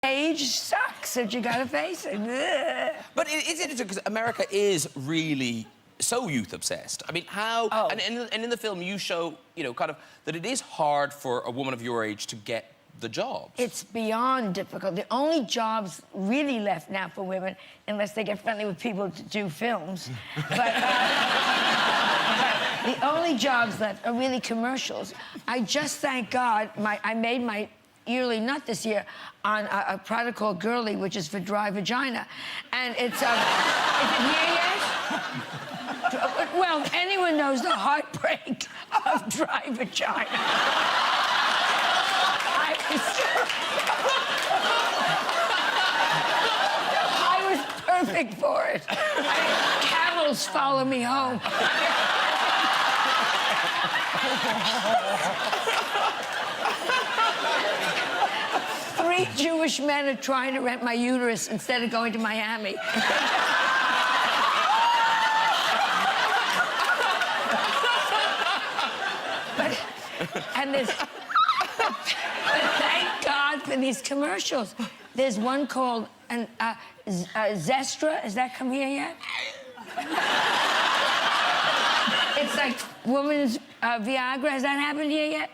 Age sucks, and you gotta face it. But it's interesting because America is really so youth obsessed. I mean, how? Oh. And in the film, you show, you know, kind of that it is hard for a woman of your age to get the jobs. It's beyond difficult. The only jobs really left now for women, unless they get friendly with people to do films, but the only jobs left are really commercials. I just thank God I made my yearly nut this year on a product called Girly, which is for dry vagina, and it's is it here yet? Well, anyone knows the heartbreak of dry vagina. I was perfect for it. Camels follow me home. 3 Jewish men are trying to rent my uterus instead of going to Miami. But thank God for these commercials. There's one called Zestra. Has that come here yet? It's like women's Viagra. Has that happened here yet?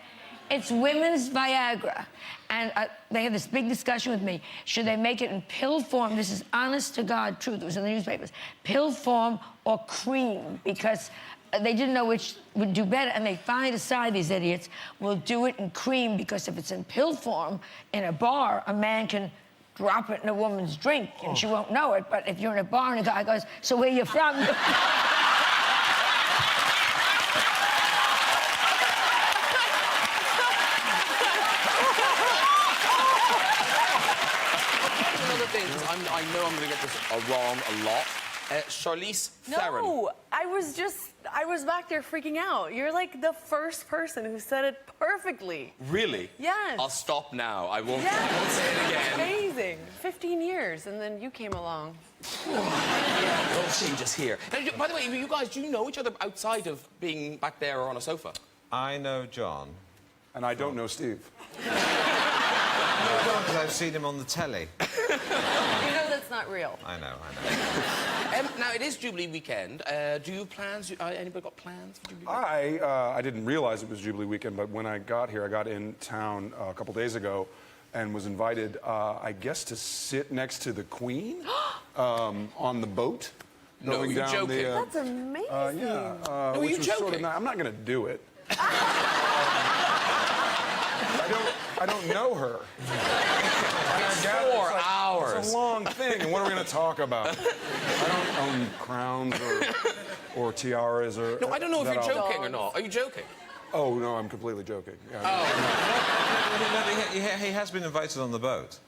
It's women's Viagra. And they had this big discussion with me. Should they make it in pill form? This is honest to God truth. It was in the newspapers. Pill form or cream, because they didn't know which would do better, and they finally decided, these idiots, will do it in cream, because if it's in pill form in a bar, a man can drop it in a woman's drink and she won't know it. But if you're in a bar and a guy goes, "So where you from?" I know I'm going to get this wrong a lot. Charlize Theron. No, I was back there freaking out. You're like the first person who said it perfectly. Really? Yes. I'll stop now. I won't, Yes. I won't say it again. Amazing. 15 years, and then you came along. No changes here. Now, by the way, you guys, do you know each other outside of being back there or on a sofa? I know John. And I don't know Steve. Because I've seen him on the telly. You know that's not real. I know. Now, it is Jubilee weekend. Do you have plans? Anybody got plans for Jubilee weekend? I didn't realize it was Jubilee weekend, but when I got here, I got in town a couple days ago and was invited, I guess, to sit next to the Queen on the boat. No, you're joking. That's amazing. Yeah. No, which you're was joking. Sort of I'm not going to do it. I don't know her. It's 4 hours. It's a long thing, and what are we going to talk about? I don't own crowns or tiaras or... No, I don't know if you're that joking or not. Are you joking? Oh, no, I'm completely joking. Yeah, He has been invited on the boat.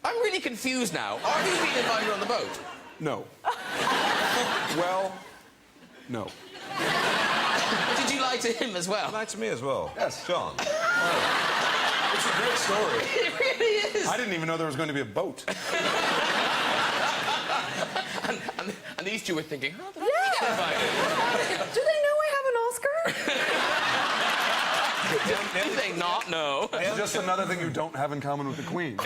I'm really confused now. Are you being invited on the boat? No. Well, no. Did you lie to him as well? He lied to me as well. Yes. John. It's a great story. It really is. I didn't even know there was going to be a boat. and these two were thinking, how the hell did he get invited? Do they know I have an Oscar? Do they not know? It's just another thing you don't have in common with the Queen.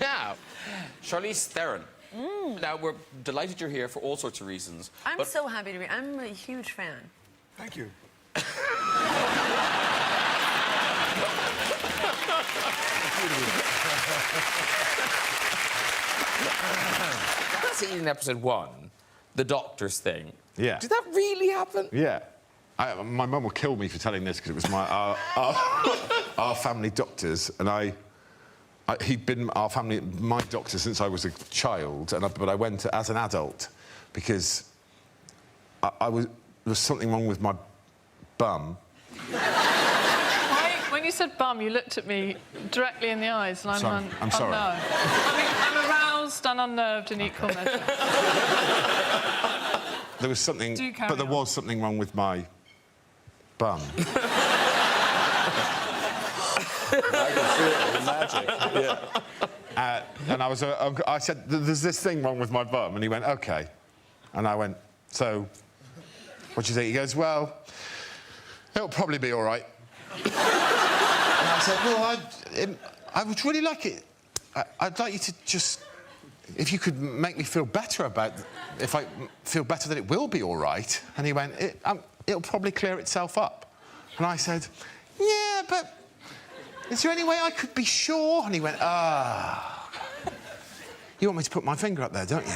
Now, Charlize Theron. Now, we're delighted you're here for all sorts of reasons. I'm so happy to be. I'm a huge fan. Thank you. I've seen in episode 1, the doctor's thing. Yeah. Did that really happen? Yeah. My mum will kill me for telling this because it was our family doctors, and he'd been my doctor since I was a child, but I went as an adult because there was something wrong with my bum. When you said bum, you looked at me directly in the eyes, and I'm sorry. unnerved. I'm aroused and unnerved in equal measure. There was something, but there was something wrong with my bum. I can feel it, the magic. Yeah. And I said, "There's this thing wrong with my bum," and he went, "Okay," and I went, "So, what do you think?" He goes, "Well, it'll probably be all right." And I said, well, I would really like it. I'd like you to just... If you could make me feel better about... If I feel better that it will be all right. And he went, it'll probably clear itself up. And I said, yeah, but... Is there any way I could be sure? And he went, ah... You want me to put my finger up there, don't you?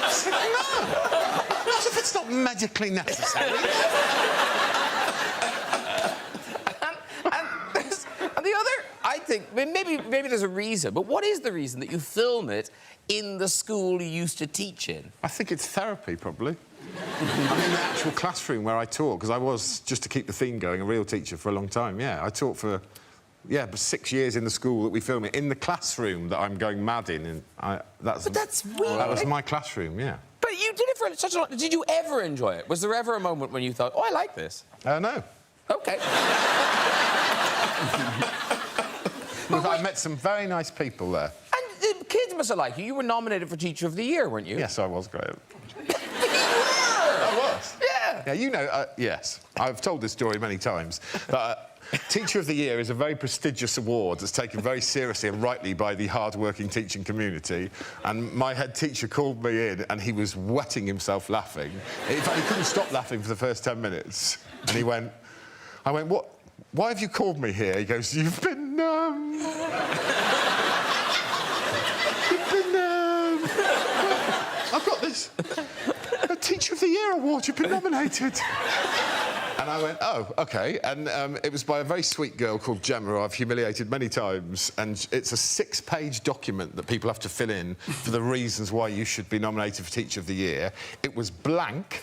I said, no. Not if it's not medically necessary. And the other, I think, maybe there's a reason, but what is the reason that you film it in the school you used to teach in? I think it's therapy, probably. I'm in the actual classroom where I taught, because I was, just to keep the theme going, a real teacher for a long time, yeah. I taught for, yeah, 6 years in the school that we film it, in the classroom that I'm going mad in. And But that's weird. That was my classroom, yeah. But you did it for such a long... Did you ever enjoy it? Was there ever a moment when you thought, oh, I like this? No. OK. Look, I met some very nice people there. And the kids must have liked you. You were nominated for Teacher of the Year, weren't you? Yes, I was, Graham. I was? Yeah. Yeah, you know, yes. I've told this story many times. But Teacher of the Year is a very prestigious award that's taken very seriously and rightly by the hard-working teaching community. And my head teacher called me in and he was wetting himself laughing. In fact, he couldn't stop laughing for the first 10 minutes. And I went, what? Why have you called me here? He goes, you've been, I've got this. A Teacher of the Year award, you've been nominated. And I went, oh, OK. And it was by a very sweet girl called Gemma, who I've humiliated many times. And it's a 6-page document that people have to fill in for the reasons why you should be nominated for Teacher of the Year. It was blank,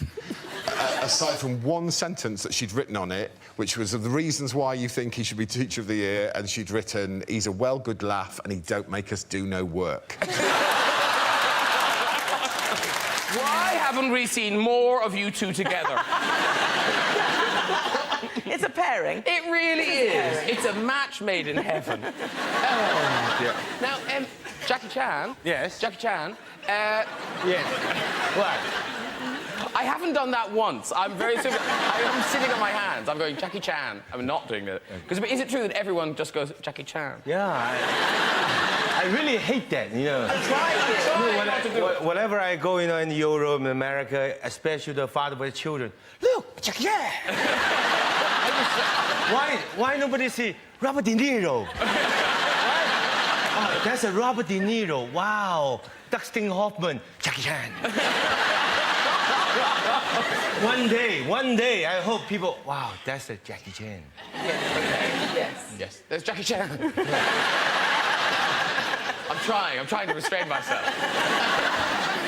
aside from one sentence that she'd written on it, which was of the reasons why you think he should be Teacher of the Year. And she'd written, he's a well good laugh and he don't make us do no work. Why haven't we seen more of you two together? It's a pairing. It really is. It's a match made in heaven. Oh, dear. Now, Jackie Chan. Yes? Jackie Chan. Yes. What? I haven't done that once. I'm very stupid. I'm sitting on my hands. I'm going, Jackie Chan. I'm not doing that. Because is it true that everyone just goes, Jackie Chan? Yeah, I really hate that, you know. I'm trying not to do it. Whenever I go, you know, in Europe, in America, especially the father with children, look, Jackie Chan! Why nobody say Robert De Niro? Oh, that's a Robert De Niro. Wow. Dustin Hoffman, Jackie Chan. One day, I hope people, wow, that's a Jackie Chan. Yes. There's Jackie Chan. I'm trying to restrain myself.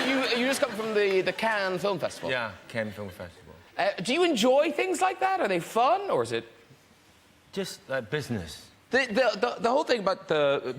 You just come from the Cannes Film Festival? Yeah, Cannes Film Festival. Do you enjoy things like that? Are they fun, or is it... Just business. The whole thing about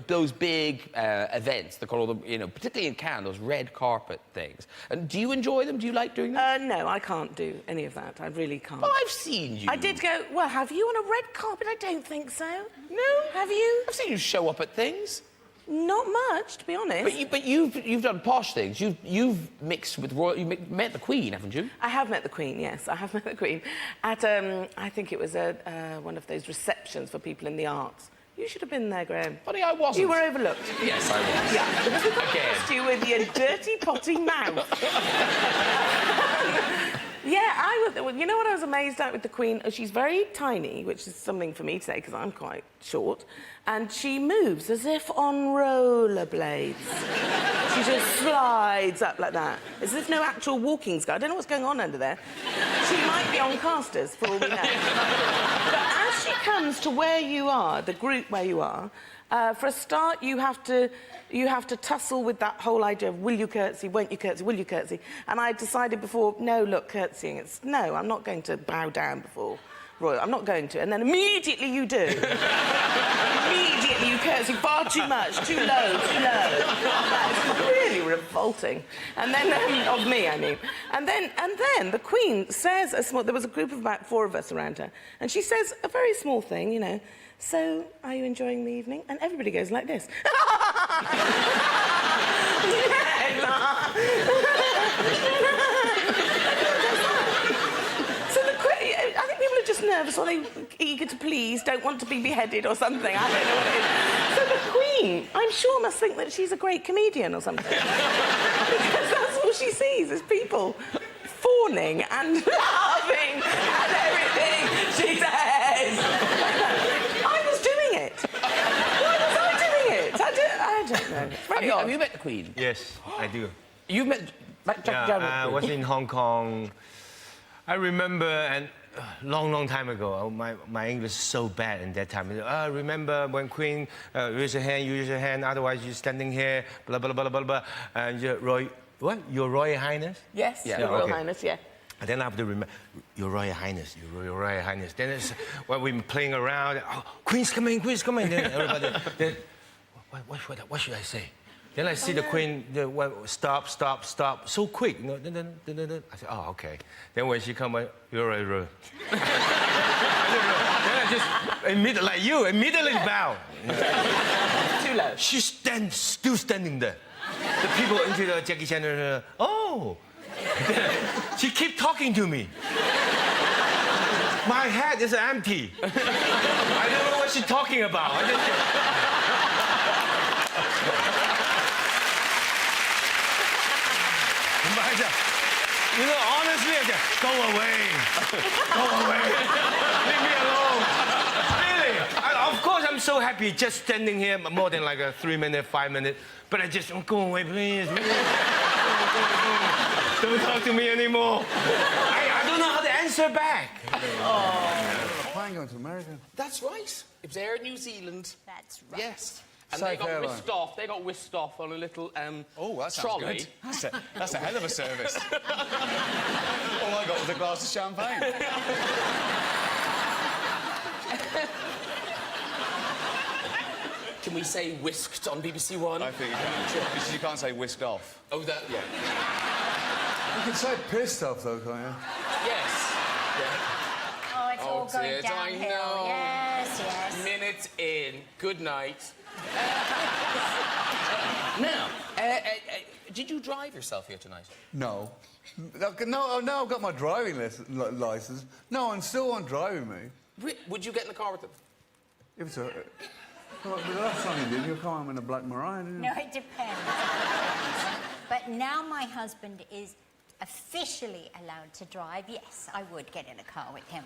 those big events, they call them, you know, particularly in Cannes, those red carpet things. And do you enjoy them? Do you like doing them? No, I can't do any of that. I really can't. Well, I've seen you. I did go, well, have you on a red carpet? I don't think so. No. Have you? I've seen you show up at things. Not much, to be honest. But you've done posh things. You've mixed with royal. You met the Queen, haven't you? I have met the Queen. Yes, I have met the Queen at I think it was one of those receptions for people in the arts. You should have been there, Graham. Funny, I wasn't. You were overlooked. Yes, I was. Yeah, because we got Again. past you with your dirty potty mouth. Yeah, you know what I was amazed at with the Queen? She's very tiny, which is something for me to say because I'm quite short, and she moves as if on rollerblades. She just slides up like that, as if no actual walking skill. I don't know what's going on under there. She might be on casters, for all we know. But as she comes to where you are, the group where you are, for a start, you have to tussle with that whole idea of will you curtsy, won't you curtsy, will you curtsy? And I decided before, no, look, curtsying, no, I'm not going to bow down before royal. I'm not going to. And then immediately you do. Immediately you curtsy far too much, too low, too low. That's really revolting. And then, of me, I mean. And then the Queen says, there was a group of about 4 of us around her, and she says a very small thing, you know, so, are you enjoying the evening? And everybody goes like this. So the Queen, I think people are just nervous or they eager to please, don't want to be beheaded or something. I don't know what it is. So the Queen, I'm sure, must think that she's a great comedian or something. Because that's all she sees is people fawning and laughing at everything she says. I was doing it. Why was I doing it? I don't know. It's very odd. Have you met the Queen? Yes, I do. You've met Jack I was in Hong Kong. I remember, and long time ago, my English is so bad in that time. I remember when Queen, raise your hand, otherwise you're standing here, blah, blah, blah, blah, blah. And Your Royal Highness? Yes, Yeah, Your Royal okay. Highness, yeah. And then I have to remember, Your Royal Highness, Your Royal Highness. Then it's, when we're playing around, oh, Queen's coming. Then everybody, then, what should I say? Then I see the Queen, stop, so quick. You know, then, I said, oh, okay. Then when she come, You're right. Then I just, immediately bow. Too low. She's still standing there. The people into the Jackie Chan, oh. She keep talking to me. My head is empty. I don't know what she's talking about. You know, honestly, I just go away. Leave me alone. Really. Of course, I'm so happy just standing here more than like a 3 minute, 5 minute. But I just, go away, please. Don't talk to me anymore. I don't know how to answer back. Why going to America? That's right. It was Air New Zealand. That's right. Yes. And Safe they got airline. whisked off. They got whisked off on a little Oh, that sounds trolley. good. That's a hell of a service. All I got was a glass of champagne. Can we say whisked on BBC One? I think you can. Because you can't say whisked off. Oh, that, yeah. You can say pissed off, though, can't you? Yes. Oh, it's all going dear, I downhill. know. Yes. Minutes in. Good night. Now, did you drive yourself here tonight? No. No, I've got my driving license. No one still won't driving me. Would you get in the car with them? If it's a... Well, the last time you did, you come home in a black Mariah, didn't you? No, it depends. But now my husband is officially allowed to drive. Yes, I would get in a car with him.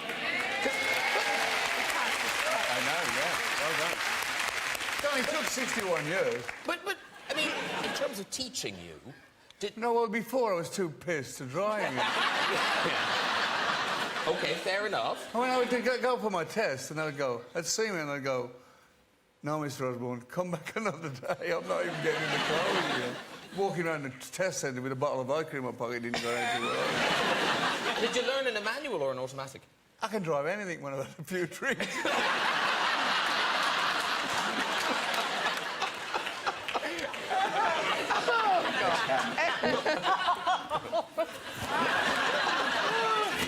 I know, yeah. Well done. It only took 61 years. But, I mean, in terms of teaching you, No, well, before I was too pissed to drive. OK, fair enough. I mean, I would go for my test, and they'd see me, and I'd go, no, Mr. Osborne, come back another day. I'm not even getting in the car with you. Walking around the test centre with a bottle of vodka in my pocket didn't go anywhere. Did you learn in a manual or an automatic? I can drive anything when I've had a few drinks.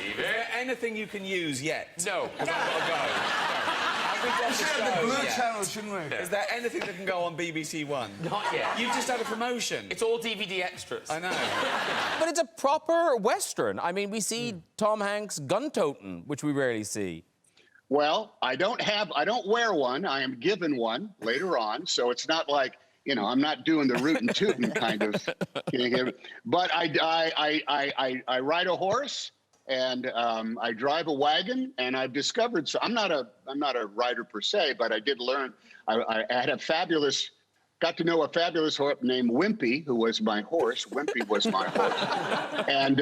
Is there anything you can use yet? No. Because I've got to go. We should have the Blue Channel, shouldn't we? Is there anything that can go on BBC One? Not yet. You've just had a promotion. It's all DVD extras. I know. But it's a proper Western. I mean, we see Tom Hanks gun-toting, which we rarely see. Well, I don't wear one. I am given one later on, so it's not like, you know, I'm not doing the rootin' tootin' kind of thing. But I ride a horse. And I drive a wagon, and I've discovered. So I'm not a rider per se, but I did learn. I got to know a fabulous horse named Wimpy, who was my horse. Wimpy was my horse, and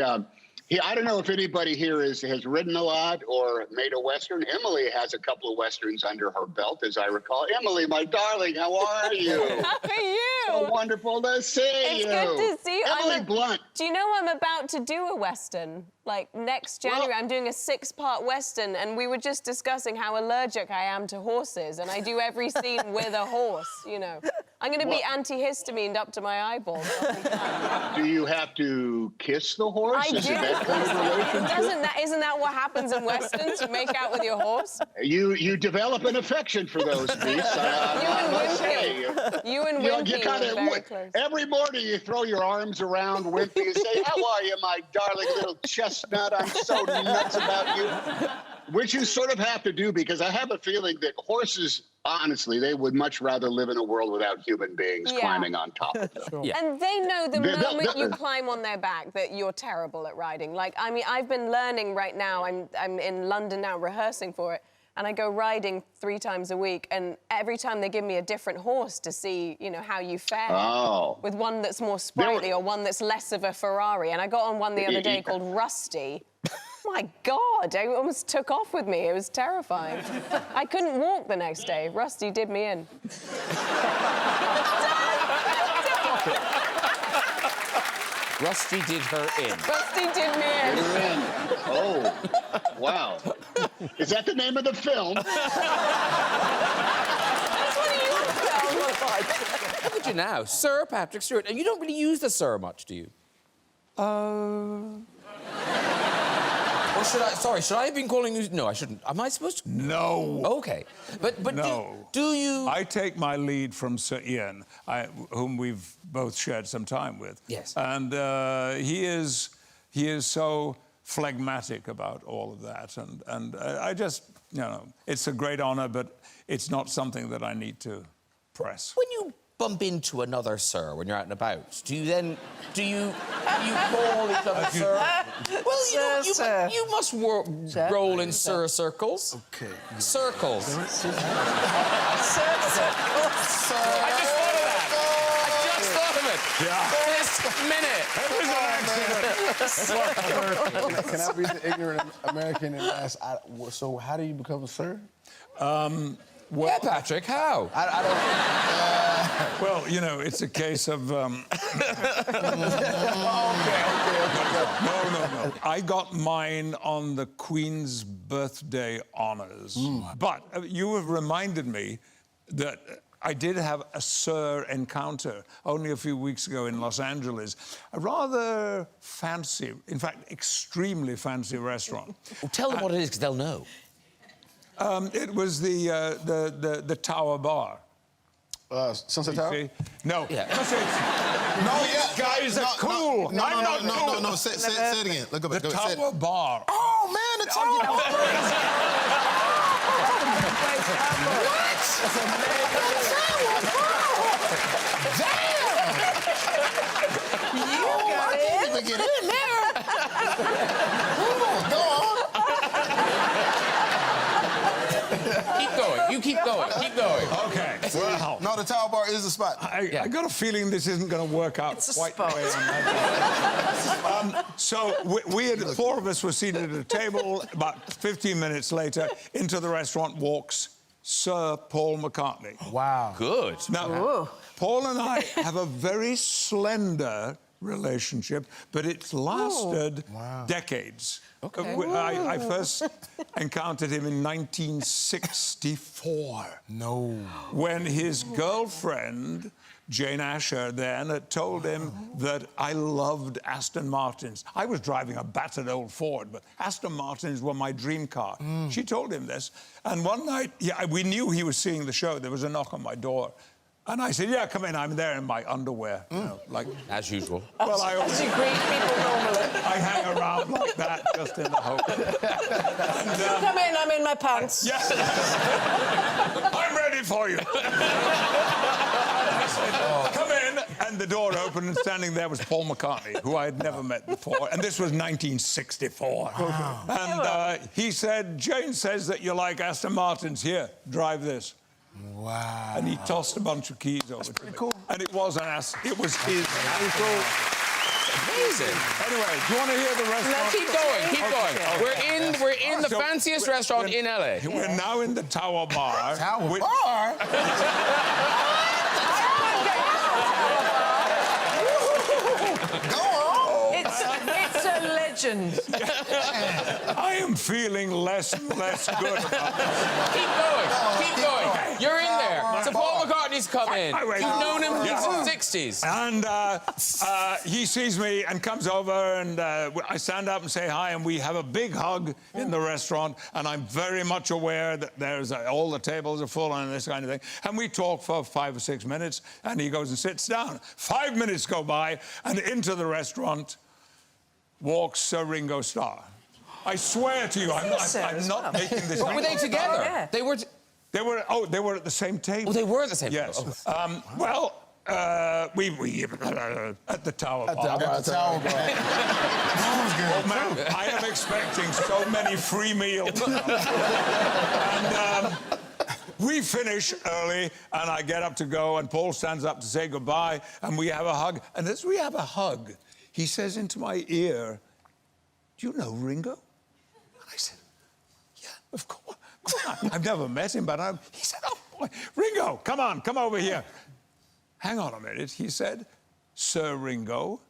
I don't know if anybody here has ridden a lot or made a Western. Emily has a couple of Westerns under her belt, as I recall. Emily, my darling, how are you? How are you? So wonderful to see you. It's good to see you. Emily Blunt. Do you know I'm about to do a Western? Like, next January, I'm doing a 6-part Western, and we were just discussing how allergic I am to horses, and I do every scene with a horse, you know. I'm going to be antihistamine up to my eyeballs. Do you have to kiss the horse? I do. Isn't that what happens in Westerns? You make out with your horse? You develop an affection for those beasts. You and Wimpy are very close. Every morning you throw your arms around Wimpy and say, how are you, my darling little chestnut? I'm so nuts about you. which you sort of have to do because I have a feeling that horses, honestly, they would much rather live in a world without human beings climbing on top of them. Yeah. And they know the moment you climb on their back that you're terrible at riding. Like, I mean, I've been learning right now. I'm in London now rehearsing for it. And I go riding 3 times a week, and every time they give me a different horse to see, you know, how you fare. Oh. With one that's more sprightly or one that's less of a Ferrari. And I got on one the other day called Rusty. My God, it almost took off with me. It was terrifying. I couldn't walk the next day. Rusty did me in. Rusty did her in. Rusty did me in. You're in. Oh, wow. Is that the name of the film? That's what you Look at you now, Sir Patrick Stewart. And you don't really use the sir much, do you? Or should I? Sorry, should I have been calling you? No, I shouldn't. Am I supposed to? No. Okay, but no. Do you? I take my lead from Sir Ian, whom we've both shared some time with. Yes. And he is so phlegmatic about all of that, and I just, you know, it's a great honour, but it's not something that I need to press. When you bump into another sir when you're out and about, do you call each other sir? Well, you must roll in sir circles. Okay. Circles. Sir circles. Sir. I just thought of that. I just thought of it. Yeah. This minute. Can I be the ignorant American and ask, so how do you become a sir? Well, yeah, Patrick, how? I don't... Well, you know, it's a case of... Okay. No. I got mine on the Queen's birthday honours. But you have reminded me that I did have a sir encounter only a few weeks ago in Los Angeles. A rather fancy, in fact, extremely fancy restaurant. Well, tell them what it is, because they'll know. It was the Tower Bar. Sunset Tower? No. Yeah. These guys are cool. No. Say it again. Look up. The Tower Bar. Oh, man, the Tower Bar. What? Damn! I can't even get in there. Go on. Keep going. You keep going. Keep going. Okay. Well, no, the Tower Bar is the spot. I got a feeling this isn't going to work out quite the way I imagined. So we had 4 of us were seated at a table. About 15 minutes later, into the restaurant walks Sir Paul McCartney. Wow. Good. Now, Paul and I have a very slender relationship, but it's lasted decades. Okay. I first encountered him in 1964. No. When his girlfriend, Jane Asher, then had told him that I loved Aston Martins. I was driving a battered old Ford, but Aston Martins were my dream car. She told him this. And one night, we knew he was seeing the show. There was a knock on my door. And I said, yeah, come in. I'm there in my underwear. You know, like... As usual. Well, As you greet people normally. I hang around like that, just in the hope. Come in, I'm in my pants. Yes. I'm ready for you. I said, come in, and the door opened, and standing there was Paul McCartney, who I had never met before, and this was 1964. Wow. And he said, Jane says that you like Aston Martins. Here, drive this. Wow. And he tossed a bunch of keys over to me. Cool. And it was it was his. Cool. Amazing. Anyway, do you want to hear the restaurant? No, keep going. Okay. We're in the fanciest restaurant in LA. We're now in the Tower Bar. Tower Bar? Go on. It's a legend. I am feeling less and less good about this. Keep going. You're in there. So Paul McCartney's come in. You've known him since the 60s. And he sees me and comes over, and I stand up and say hi, and we have a big hug in the restaurant, and I'm very much aware that there's all the tables are full and this kind of thing. And we talk for 5 or 6 minutes, and he goes and sits down. 5 minutes go by, and into the restaurant walks Sir Ringo Starr. I swear to you, I'm not making this. But were they together? Yeah. They were. They were. Oh, they were at the same table. Oh, they were at the same Yes. table. Oh. Well, we at the Tower Bar. At the Tower Bar. Oh, man, I am expecting so many free meals. And we finish early, and I get up to go, and Paul stands up to say goodbye, and we have a hug. And as we have a hug, he says into my ear, "Do you know Ringo?" And I said, "Yeah, of course. I've never met him, but he said, "Oh, boy, Ringo, come on, come over here." Hang on a minute, he said, "Sir Ringo,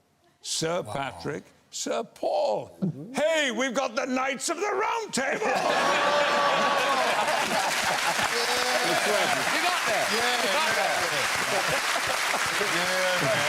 Sir Patrick, Sir Paul. Hey, we've got the Knights of the Round Table." You got there. Yeah, You got there. yeah.